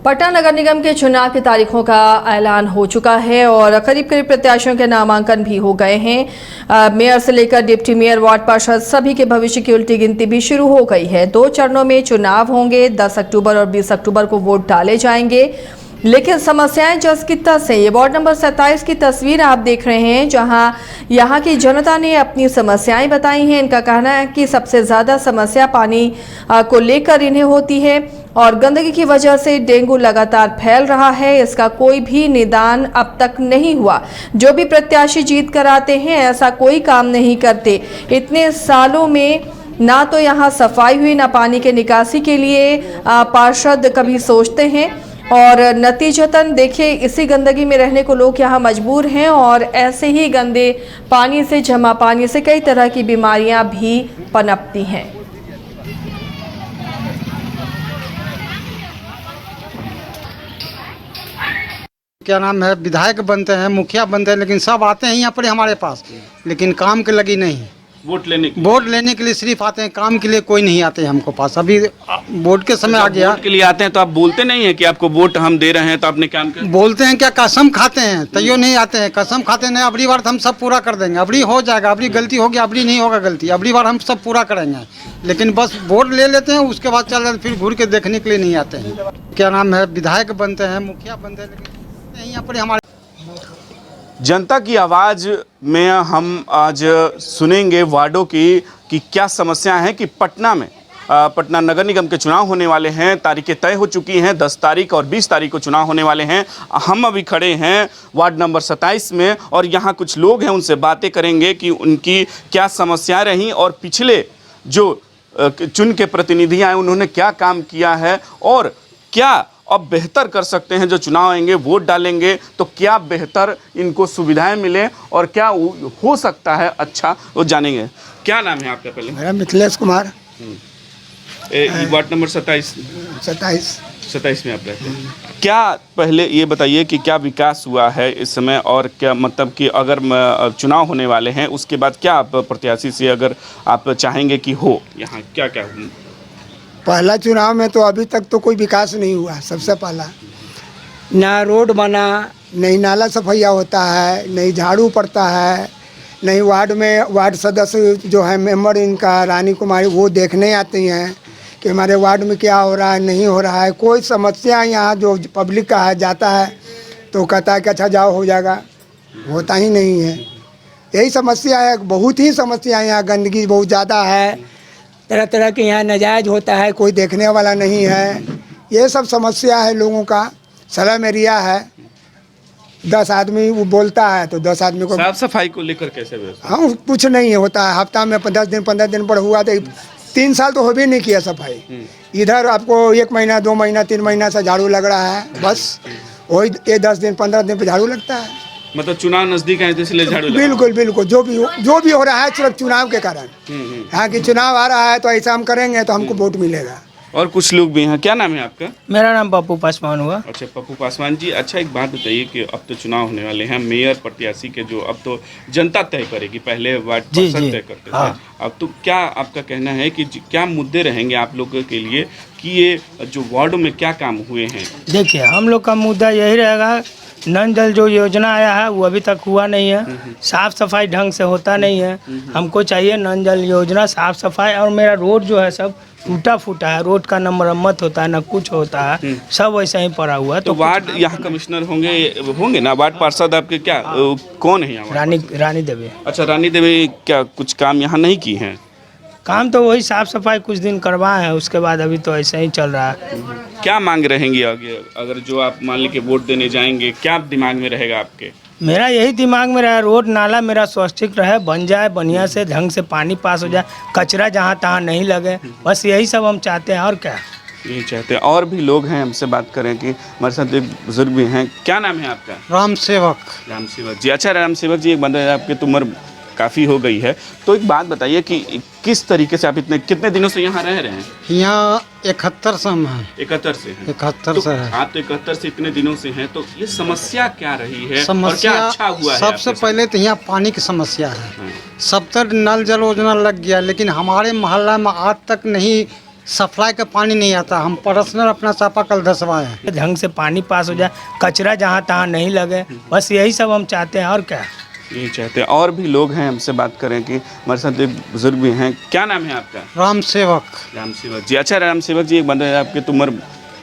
पटना नगर निगम के चुनाव की तारीखों का ऐलान हो चुका है और करीब करीब प्रत्याशियों के नामांकन भी हो गए हैं। मेयर से लेकर डिप्टी मेयर, वार्ड पार्षद सभी के भविष्य की उल्टी गिनती भी शुरू हो गई है। 2 चरणों में चुनाव होंगे। 10 अक्टूबर और 20 अक्टूबर को वोट डाले जाएंगे। लेकिन समस्याएं जस की तस है। ये वार्ड नंबर 27 की तस्वीर आप देख रहे हैं, जहां यहां की जनता ने अपनी समस्याएं बताई हैं। इनका कहना है कि सबसे ज्यादा समस्या पानी को लेकर इन्हें होती है और गंदगी की वजह से डेंगू लगातार फैल रहा है। इसका कोई भी निदान अब तक नहीं हुआ। जो भी प्रत्याशी जीत कर आते हैं ऐसा कोई काम नहीं करते। इतने सालों में ना तो यहाँ सफाई हुई, ना पानी के निकासी के लिए पार्षद कभी सोचते हैं और नतीजतन देखिए इसी गंदगी में रहने को लोग यहाँ मजबूर हैं और ऐसे ही गंदे पानी से, जमा पानी से कई तरह की बीमारियां भी पनपती हैं। क्या नाम है, विधायक बनते हैं, मुखिया बनते हैं, लेकिन सब आते हैं यहाँ पर हमारे पास, लेकिन काम के लगी नहीं। वोट लेने के लिए सिर्फ आते हैं, काम के लिए कोई नहीं आते हैं हमको पास। अभी वोट के समय आ गया। वोट के लिए आते हैं तो आप बोलते नहीं है कि आपको वोट हम दे रहे हैं तो आपने काम कर? बोलते हैं क्या, कसम खाते हैं तैयो नहीं आते हैं। कसम खाते हैं, अबरी बार हम सब पूरा कर देंगे, अबरी हो जाएगा, अबरी गलती होगी, अबरी नहीं होगा गलती, अबरी बार हम सब पूरा करेंगे। लेकिन बस वोट ले लेते हैं, उसके बाद चल फिर घूर के देखने के लिए नहीं आते हैं। क्या नाम है, विधायक बनते हैं, मुखिया बनते हैं, लेकिन यहाँ पर हमारे जनता की आवाज़ में हम आज सुनेंगे वार्डों की कि क्या समस्याएं हैं कि पटना में पटना नगर निगम के चुनाव होने वाले हैं। तारीखें तय हो चुकी हैं, 10 तारीख और 20 तारीख को चुनाव होने वाले हैं। हम अभी खड़े हैं वार्ड नंबर 27 में और यहाँ कुछ लोग हैं, उनसे बातें करेंगे कि उनकी क्या समस्याएं रहीं और पिछले जो चुन के प्रतिनिधि आए उन्होंने क्या काम किया है और क्या अब बेहतर कर सकते हैं। जो चुनाव आएंगे, वोट डालेंगे तो क्या बेहतर इनको सुविधाएं मिले और क्या हो सकता है अच्छा, वो जानेंगे। क्या नाम है आपका? पहले मेरा मिथिलेश कुमार, वार्ड नंबर 27 में आप रहते हैं। क्या पहले ये बताइए कि क्या विकास हुआ है इस समय और क्या मतलब कि अगर चुनाव होने वाले हैं उसके बाद क्या आप प्रत्याशी से अगर आप चाहेंगे कि हो यहाँ क्या क्या? पहला चुनाव में तो अभी तक तो कोई विकास नहीं हुआ। सबसे पहला ना रोड बना, नहीं नाला सफाइया होता है, नहीं झाड़ू पड़ता है, नहीं वार्ड में वार्ड सदस्य जो है मेंबर इनका रानी कुमारी वो देखने आती हैं कि हमारे वार्ड में क्या हो रहा है, नहीं हो रहा है। कोई समस्या यहाँ जो पब्लिक का है जाता है तो कहता है कि अच्छा जाओ हो जाएगा, होता ही नहीं है। यही समस्या है, बहुत ही समस्या। यहाँ गंदगी बहुत ज़्यादा है, तरह तरह के यहाँ नाजायज होता है, कोई देखने वाला नहीं है। ये सब समस्या है लोगों का। स्लम एरिया है, 10 आदमी वो बोलता है तो 10 आदमी को साफ सफाई को लेकर कैसे? हाँ, कुछ नहीं होता है। हफ्ता में 10 दिन 15 दिन पर हुआ तो 3 साल तो हो भी नहीं किया सफाई। इधर आपको 1 महीना 2 महीना 3 महीना से झाड़ू लग रहा है, बस वही 10 दिन 15 दिन पर झाड़ू लगता है। मतलब चुनाव नजदीक है तो इसलिए झाड़ू? बिल्कुल बिल्कुल, जो भी हो रहा है सिर्फ चुनाव के कारण। हाँ कि चुनाव आ रहा है तो ऐसा हम करेंगे तो हमको वोट मिलेगा। और कुछ लोग भी हैं। क्या नाम है आपका? मेरा नाम पप्पू पासवान हुआ। अच्छा, पप्पू पासवान जी। अच्छा, एक बात बताइए कि अब तो चुनाव होने वाले हैं, मेयर प्रत्याशी के जो अब तो जनता तय करेगी, पहले वार्ड पार्षद तय करते थे। अब तो क्या आपका कहना है कि क्या मुद्दे रहेंगे आप लोगों के लिए कि ये जो वार्डों में क्या काम हुए हैं? देखिए, हम लोग का मुद्दा यही रहेगा, नल जल जो योजना आया है वो अभी तक हुआ नहीं है। साफ़ सफाई ढंग से होता नहीं है। हमको चाहिए नल जल योजना, साफ़ सफाई। और मेरा रोड जो है सब टूटा फूटा है, रोड का न मरम्मत होता है न कुछ होता है, सब वैसा ही पड़ा हुआ है। तो वार्ड यहाँ कमिश्नर होंगे ना, वार्ड पार्षद आपके क्या कौन है यहाँ? रानी देवी। अच्छा, रानी देवी क्या कुछ काम यहाँ नहीं की हैं? काम तो वही साफ सफाई कुछ दिन करवाए हैं, उसके बाद अभी तो ऐसा ही चल रहा है। क्या मांग रहेंगी आगे अगर जो आप मान लीजिए वोट देने जाएंगे, क्या दिमाग में रहेगा आपके? मेरा यही दिमाग में रहा, रोड नाला मेरा स्वच्छिक रहे, बन जाए, बढ़िया से ढंग से पानी पास हो जाए, कचरा जहाँ तहाँ नहीं लगे, बस यही सब हम चाहते हैं। और क्या यही चाहते हैं। और भी लोग हैं, हमसे बात करें कि हमारे साथ एक बुजुर्ग भी हैं। क्या नाम है आपका? राम सेवक जी। अच्छा, राम सेवक जी, एक बंदा आपकी तो उम्र काफ़ी हो गई है, तो एक बात बताइए कि किस तरीके से आप कितने दिनों से यहाँ रह रहे हैं? यहाँ 71 से हम हैं। 71 से हैं? 71 से है। आप तो 71 से इतने दिनों से हैं, तो ये समस्या क्या रही है? समस्या और क्या अच्छा हुआ है? सबसे पहले तो यहाँ पानी की समस्या है। 70 नल जल योजना लग गया, लेकिन हमारे मोहल्ला में आज तक नहीं सप्लाई का पानी नहीं आता। हम पर्सनल अपना चापाकल धसवाए हैं। ढंग से पानी पास हो जाए, कचरा जहाँ तहाँ नहीं लगे, बस यही सब हम चाहते हैं। और क्या ये चाहते हैं। और भी लोग हैं, हमसे बात करें कि हमारे साथ एक बुजुर्ग भी हैं। क्या नाम है आपका? राम सेवक। राम सेवक जी। अच्छा राम सेवक जी, एक बात है, आपकी तो उम्र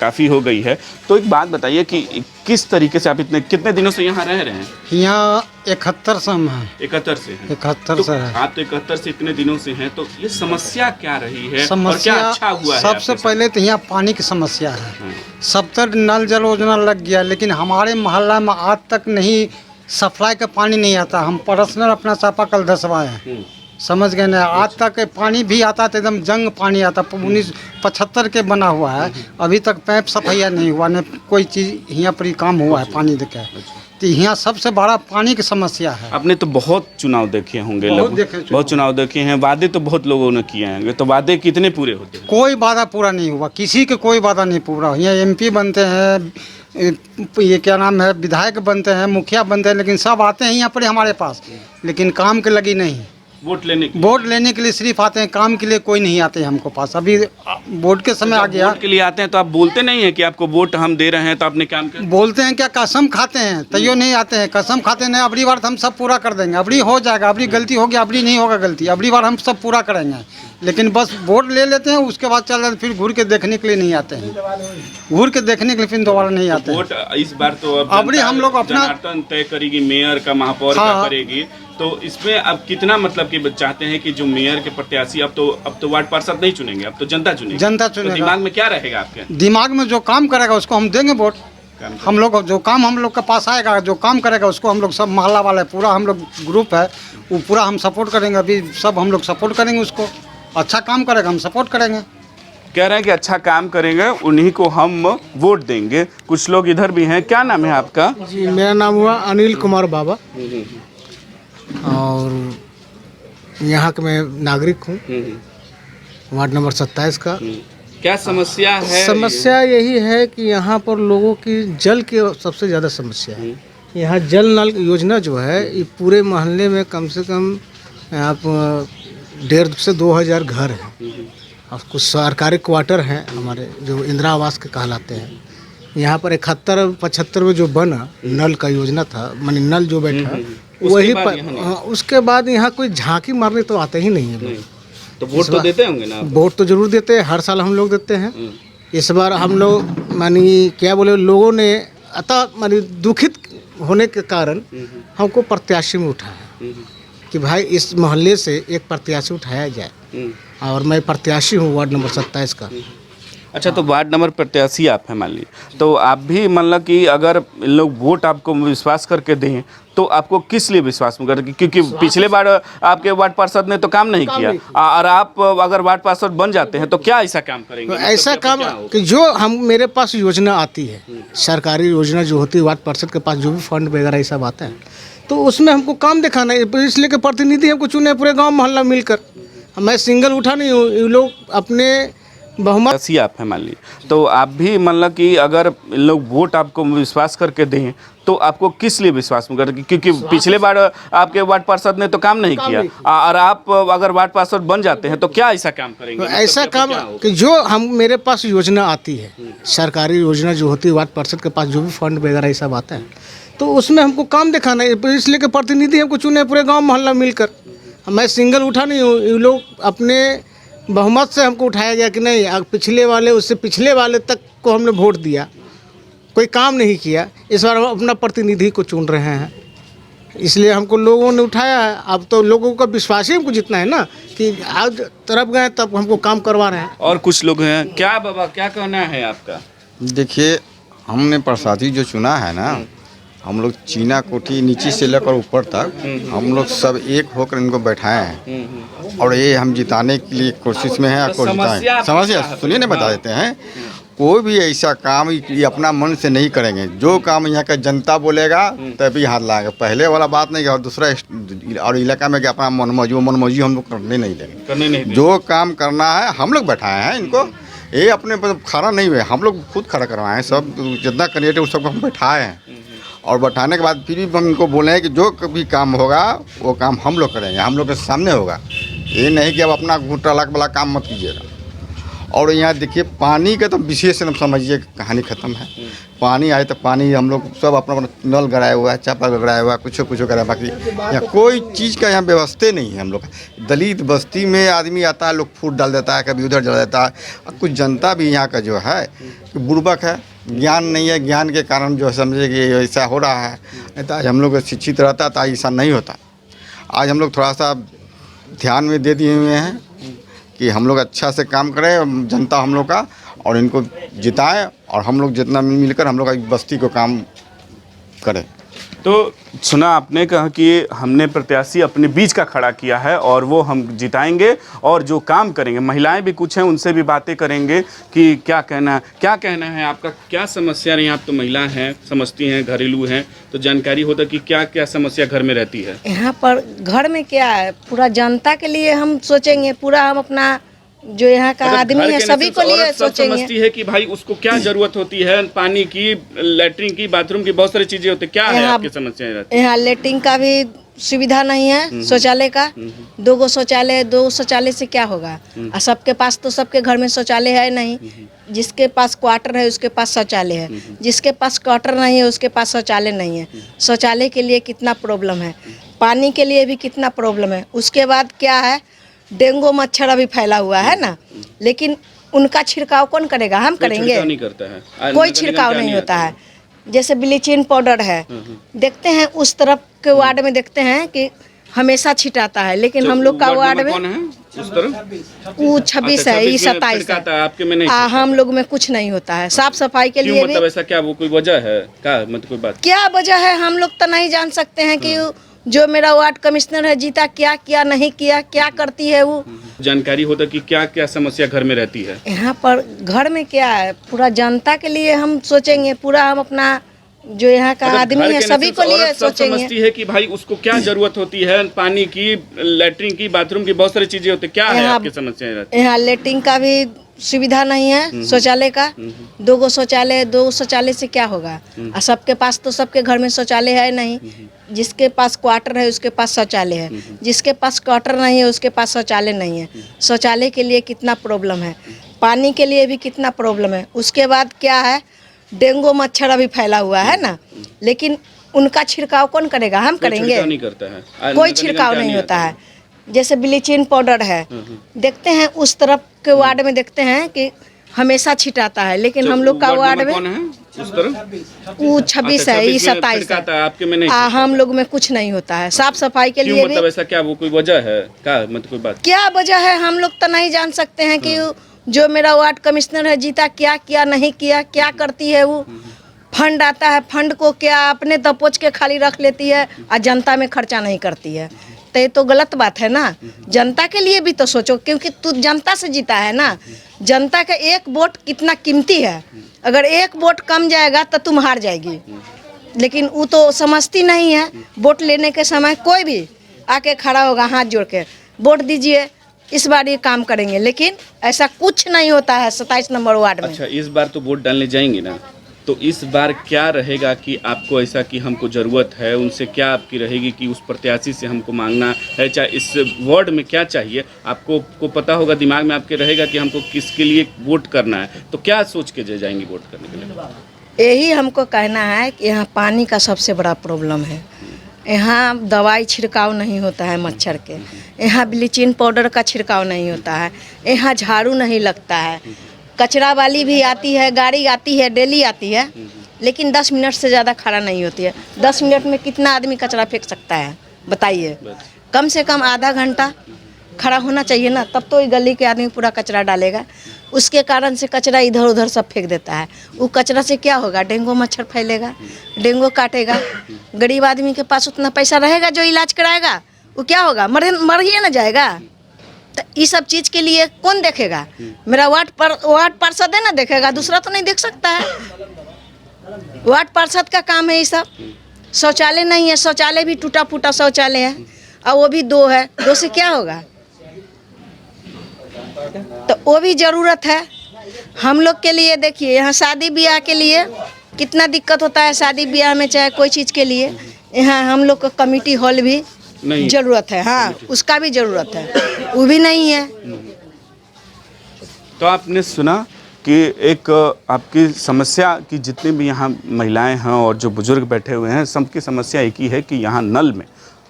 काफ़ी हो गई है, तो एक बात बताइए कि किस तरीके से आप कितने दिनों से यहाँ रह रहे हैं? यहाँ 71 से हम हैं। 71 से हैं। 71 तो से है। आप तो 71 से इतने दिनों से हैं, तो ये समस्या क्या रही है और समस्या क्या अच्छा हुआ है? सबसे आपके पहले तो यहाँ पानी की समस्या है। साथ? 70 नल जल योजना लग गया, लेकिन हमारे मोहल्ला में आज तक नहीं सप्लाई का पानी नहीं आता। हम पर्सनल अपना चापाकल धसवाए हैं। समझ गए ना? आज तक पानी भी आता तो एकदम जंग पानी आता। 1975 के बना हुआ है, अभी तक पैप सफाइया नहीं हुआ, न कोई चीज़ यहाँ पर ही काम हुआ है पानी देके। तो यहाँ सबसे बड़ा पानी की समस्या है। आपने तो बहुत चुनाव देखे होंगे, बहुत लगभग देखे चुनाव। बहुत चुनाव देखे हैं, वादे तो बहुत लोगों ने किए होंगे, तो वादे कितने पूरे होते हैं? कोई वादा पूरा नहीं हुआ, किसी के कोई वादा नहीं पूरा। यहाँ MP बनते हैं, ये क्या नाम है, विधायक बनते हैं, मुखिया बनते हैं, लेकिन सब आते हैं यहाँ पर हमारे पास, लेकिन काम के लगी नहीं। वोट लेने के वोट लेने के लिए सिर्फ आते हैं, काम के लिए कोई नहीं आते हैं हमको पास। अभी वोट के समय आ गया। वोट के लिए आते हैं तो आप बोलते नहीं है कि आपको वोट हम दे रहे हैं तो आपने काम कर? बोलते हैं क्या, कसम खाते हैं, तैयो नहीं आते हैं। कसम खाते नहीं, अबरी बार हम सब पूरा कर देंगे, अबरी हो जाएगा, अबरी गलती होगी, अबरी नहीं होगा गलती, अबरी बार हम सब पूरा करेंगे। लेकिन बस वोट ले लेते हैं, उसके बाद चल जाते, फिर घूर के देखने के लिए नहीं आते हैं। घूर के देखने के लिए फिर दोबारा नहीं आते हैं। वोट इस बार तो अब अबरी हम लोग अपना जनार्दन तय करेगी, मेयर का, महापौर का हाँ। करेगी। तो इसमें अब कितना मतलब कि चाहते हैं कि जो मेयर के प्रत्याशी अब तो वार्ड पार्षद नहीं चुनेंगे, अब तो जनता चुनेगी। जनता तो चुनेगा। दिमाग में क्या रहेगा आपके? दिमाग में जो काम करेगा उसको हम देंगे वोट। हम लोग जो काम हम लोग के पास आएगा, जो काम करेगा उसको हम लोग सब मोहल्ला वाले पूरा हम लोग ग्रुप है, वो पूरा हम सपोर्ट करेंगे। अभी सब हम लोग सपोर्ट करेंगे उसको। अच्छा काम करेगा हम सपोर्ट करेंगे। कह रहे हैं कि अच्छा काम करेंगे उन्हीं को हम वोट देंगे। कुछ लोग इधर भी हैं। क्या नाम है आपका? जी, मेरा नाम हुआ अनिल कुमार बाबा और यहाँ का मैं नागरिक हूँ, वार्ड नंबर 27 का। क्या समस्या है? समस्या यही है कि यहाँ पर लोगों की जल की सबसे ज़्यादा समस्या है। यहाँ जल नल योजना जो है, ये पूरे मोहल्ले में कम से कम आप 1,500 से 2,000 घर हैं और कुछ सरकारी क्वार्टर हैं हमारे, जो इंदिरा आवास के कहलाते हैं। यहाँ पर 71-75 में जो बना नल का योजना था, माने नल जो बैठा वही उसके बाद यहाँ कोई झांकी मारने तो आते ही नहीं है लोग। तो वोट तो देते होंगे ना? वोट तो जरूर देते हैं, हर साल हम लोग देते हैं। इस बार हम लोग मानी क्या बोले, लोगों ने अतः मानी दुखित होने के कारण हमको प्रत्याशी में उठाया कि भाई इस मोहल्ले से एक प्रत्याशी उठाया जाए, और मैं प्रत्याशी हूँ वार्ड नंबर 27 का। अच्छा, तो वार्ड नंबर प्रत्याशी आप हैं मान लीजिए, तो आप भी मतलब कि अगर इन लोग वोट आपको विश्वास करके दें तो आपको किस लिए विश्वास में करें? क्योंकि पिछले बार आपके वार्ड पार्षद ने तो काम नहीं किया, और आप अगर वार्ड पार्षद बन जाते हैं तो क्या ऐसा काम करेंगे? ऐसा काम कि जो हम मेरे पास योजना आती है, सरकारी योजना जो होती है, वार्ड पार्षद के पास जो भी फंड वगैरह ये सब आता है, तो उसमें हमको काम दिखाना है। इसलिए कि प्रतिनिधि हमको चुने पूरे गाँव मोहल्ला मिलकर। मैं सिंगल उठा नहीं हूँ, ये लोग अपने बहुमत ऐसी आप हैं मान लीजिए, तो आप भी मतलब कि अगर इन लोग वोट आपको विश्वास करके दें तो आपको किस लिए विश्वास में करें? क्योंकि पिछले बार आपके वार्ड पार्षद ने तो काम नहीं किया, और आप अगर वार्ड पार्षद बन जाते हैं तो क्या ऐसा काम करेंगे? ऐसा काम कि जो हम मेरे पास योजना आती है, सरकारी योजना जो होती है, वार्ड पार्षद के पास जो भी फंड वगैरह ये सब आता है, तो उसमें हमको काम दिखाना है। इसलिए कि प्रतिनिधि हमको चुने पूरे गाँव मोहल्ला मिलकर। मैं सिंगल उठा नहीं हूँ, ये लोग अपने बहुमत से हमको उठाया गया कि नहीं, पिछले वाले उससे पिछले वाले तक को हमने वोट दिया, कोई काम नहीं किया, इस बार हम अपना प्रतिनिधि को चुन रहे हैं, इसलिए हमको लोगों ने उठाया है। अब तो लोगों का विश्वास ही हमको जितना है ना कि आज तरफ गए तब हमको काम करवा रहे हैं। और कुछ लोग हैं। क्या बाबा, क्या कहना है आपका? देखिए, हमने प्रसादी जो चुना है ना, हम लोग चीना कोठी नीचे से लेकर ऊपर तक हम लोग सब एक होकर इनको बैठाए हैं, और ये हम जिताने के लिए कोशिश में हैं। और समस्या सुनिए ना, बता देते हैं। कोई भी ऐसा काम ये अपना मन से नहीं करेंगे। जो काम यहाँ का जनता बोलेगा तभी हाथ लाएंगे। पहले वाला बात नहीं। और दूसरा, और इलाका में कि अपना मनमौजी हम लोग करने नहीं देंगे। जो काम करना है हम लोग बैठाए हैं इनको, ये अपने खड़ा नहीं हुए, हम लोग खुद खड़ा करवाए हैं। सब जितना कैंडिडेट उस सबको हम बैठाए हैं, और बैठाने के बाद फिर भी हम इनको बोले हैं कि जो भी काम होगा वो काम हम लोग करेंगे, हम लोग के सामने होगा। ये नहीं कि अब अपना घूटा लाख वाला काम मत कीजिएगा। और यहाँ देखिए पानी का तो विशेष एकदम समझिए कहानी ख़त्म है। पानी आए तो पानी हम लोग सब अपना अपना नल गड़ाया हुआ है, चापा गड़ाया हुआ है, कुछ कराया, बाकी यहाँ कोई चीज़ का यहाँ व्यवस्था नहीं है। हम लोग दलित बस्ती में आदमी आता है, लोग फूट डाल देता है, कभी उधर जला देता है। और कुछ जनता भी यहाँ का जो है कि बुर्बक है, ज्ञान नहीं है, ज्ञान के कारण जो है समझे कि ऐसा हो रहा है। नहीं तो आज हम लोग शिक्षित रहता तो ऐसा नहीं होता। आज हम लोग थोड़ा सा ध्यान में दे दिए हुए हैं कि हम लोग अच्छा से काम करें, जनता हम लोग का, और इनको जिताएं, और हम लोग जितना मिलकर हम लोग का बस्ती को काम करें। तो सुना आपने कहा कि हमने प्रत्याशी अपने बीच का खड़ा किया है और वो हम जिताएंगे और जो काम करेंगे। महिलाएं भी कुछ हैं, उनसे भी बातें करेंगे कि क्या कहना है आपका, क्या समस्या रही। आप तो महिला हैं, समझती हैं, घरेलू हैं, तो जानकारी होता कि क्या क्या समस्या घर में रहती है। यहाँ पर घर में क्या है, पूरा जनता के लिए हम सोचेंगे, पूरा हम अपना जो यहाँ का आदमी है सभी को लिए सोचेंगे। समझती है कि भाई उसको क्या जरूरत होती है, पानी की, लैट्रिन की, बाथरूम की, बहुत सारी चीजें होती है। क्या है आपकी समस्या रहती है? यहाँ लैट्रिन का भी सुविधा नहीं है, शौचालय का 2 शौचालय से क्या होगा। और सबके पास तो सबके घर में शौचालय है नहीं। जिसके पास क्वार्टर है उसके पास शौचालय है, जिसके पास क्वार्टर नहीं है उसके पास शौचालय नहीं है। शौचालय के लिए कितना प्रॉब्लम है, पानी के लिए भी कितना प्रॉब्लम है। उसके बाद क्या है, डेंगू मच्छर अभी फैला हुआ है ना, लेकिन उनका छिड़काव कौन करेगा, हम करेंगे। नहीं करता है, कोई छिड़काव नहीं होता है। जैसे ब्लीचिंग पाउडर है, देखते हैं उस तरफ के वार्ड में देखते हैं कि हमेशा छिटाता है, लेकिन हम लोग का वार्ड में कौन है उस तरफ? वो 26 है, ये 27 है। आपके में नहीं, हम लोग में कुछ नहीं होता है। साफ सफाई के लिए मतलब ऐसा क्या, वो कोई वजह है क्या, मतलब कोई बात क्या वजह है हम लोग तो नहीं जान सकते हैं कि जो मेरा वार्ड कमिश्नर है जीता क्या किया नहीं किया, क्या करती है वो। जानकारी होता कि क्या क्या समस्या घर में रहती है। यहाँ पर घर में क्या है, पूरा जनता के लिए हम सोचेंगे, पूरा हम अपना जो यहाँ का आदमी है सभी को लिए सोचेंगे। समझती है कि भाई उसको क्या जरूरत होती है, पानी की, लैट्रिन की, बाथरूम की, बहुत सारी चीजें होती है। क्या है आपकी समस्या रहती है? यहाँ लैट्रिन का भी सुविधा नहीं है, शौचालय का 2 शौचालय से क्या होगा। और सबके पास तो सबके घर में शौचालय है नहीं। जिसके पास क्वार्टर है उसके पास शौचालय है, जिसके पास क्वार्टर नहीं है उसके पास शौचालय नहीं है। शौचालय के लिए कितना प्रॉब्लम है, पानी के लिए भी कितना प्रॉब्लम है। उसके बाद क्या है, डेंगू मच्छर अभी फैला हुआ है ना, लेकिन उनका छिड़काव कौन करेगा, हम करेंगे। नहीं करता है, कोई छिड़काव नहीं होता है। जैसे ब्लीचिंग पाउडर है, देखते हैं उस तरफ के वार्ड में देखते हैं कि हमेशा छिटाता है, लेकिन हम लोग का वार्ड में कौन है उस तरफ? वो 26 है, ये 27 है। आपके में नहीं, हम लोग में कुछ नहीं होता है। साफ सफाई के लिए मतलब ऐसा क्या, वो कोई वजह है क्या, मतलब कोई बात क्या वजह है हम लोग तो नहीं जान सकते हैं कि जो मेरा वार्ड कमिश्नर है जीता क्या किया नहीं किया, क्या करती है वो। फंड आता है, फंड को क्या अपने दबोच के खाली रख लेती है और जनता में खर्चा नहीं करती है। तो ये तो गलत बात है ना। जनता के लिए भी तो सोचो, क्योंकि तू जनता से जीता है ना। जनता का एक वोट कितना कीमती है, अगर एक वोट कम जाएगा तो तुम हार जाएगी। लेकिन वो तो समझती नहीं है। वोट लेने के समय कोई भी आके खड़ा होगा हाथ जोड़ के, वोट दीजिए, इस बार ये काम करेंगे, लेकिन ऐसा कुछ नहीं होता है 27 नंबर वार्ड में। अच्छा, इस बार तो वोट डालने जाएंगे ना, तो इस बार क्या रहेगा कि आपको ऐसा कि हमको ज़रूरत है, उनसे क्या आपकी रहेगी कि उस प्रत्याशी से हमको मांगना है, चाहे इस वार्ड में क्या चाहिए आपको पता होगा, दिमाग में आपके रहेगा कि हमको किसके लिए वोट करना है, तो क्या सोच के जाएंगे वोट करने के लिए? यही हमको कहना है कि यहाँ पानी का सबसे बड़ा प्रॉब्लम है। यहाँ दवाई छिड़काव नहीं होता है मच्छर के, यहाँ ब्लीचिंग पाउडर का छिड़काव नहीं होता है, यहाँ झाड़ू नहीं लगता है। कचरा वाली भी आती है, गाड़ी आती है, डेली आती है, लेकिन 10 मिनट से ज़्यादा खड़ा नहीं होती है। 10 मिनट में कितना आदमी कचरा फेंक सकता है बताइए। कम से कम आधा घंटा खड़ा होना चाहिए ना, तब तो ये गली के आदमी पूरा कचरा डालेगा। उसके कारण से कचरा इधर उधर सब फेंक देता है। वो कचरा से क्या होगा, डेंगू मच्छर फैलेगा, डेंगू काटेगा। गरीब आदमी के पास उतना पैसा रहेगा जो इलाज कराएगा, वो क्या होगा, मर ही ना जाएगा। तो ये सब चीज़ के लिए कौन देखेगा? मेरा वार्ड पार्षद है ना देखेगा, दूसरा तो नहीं देख सकता है। वार्ड पार्षद का काम है ये सब। शौचालय नहीं है, शौचालय भी टूटा फूटा शौचालय है, और वो भी 2 है, 2 से क्या होगा। तो वो भी ज़रूरत है हम लोग के लिए। देखिए यहाँ शादी ब्याह के लिए कितना दिक्कत होता है, शादी ब्याह में चाहे कोई चीज़ के लिए। यहाँ हम लोग का कमेटी हॉल भी ज़रूरत है, हाँ उसका भी ज़रूरत है, वो भी नहीं है। तो आपने सुना कि एक आपकी समस्या की जितनी भी यहाँ महिलाएं हैं और जो बुजुर्ग बैठे हुए हैं, सबकी समस्या एक ही है कि यहाँ नल में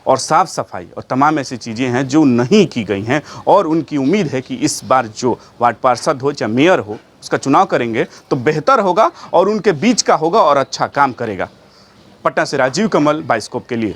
और साफ़ सफाई और तमाम ऐसी चीज़ें हैं जो नहीं की गई हैं। और उनकी उम्मीद है कि इस बार जो वार्ड पार्षद हो चाहे मेयर हो उसका चुनाव करेंगे तो बेहतर होगा और उनके बीच का होगा और अच्छा काम करेगा। पटना से राजीव कमल, बाइस्कोप के लिए।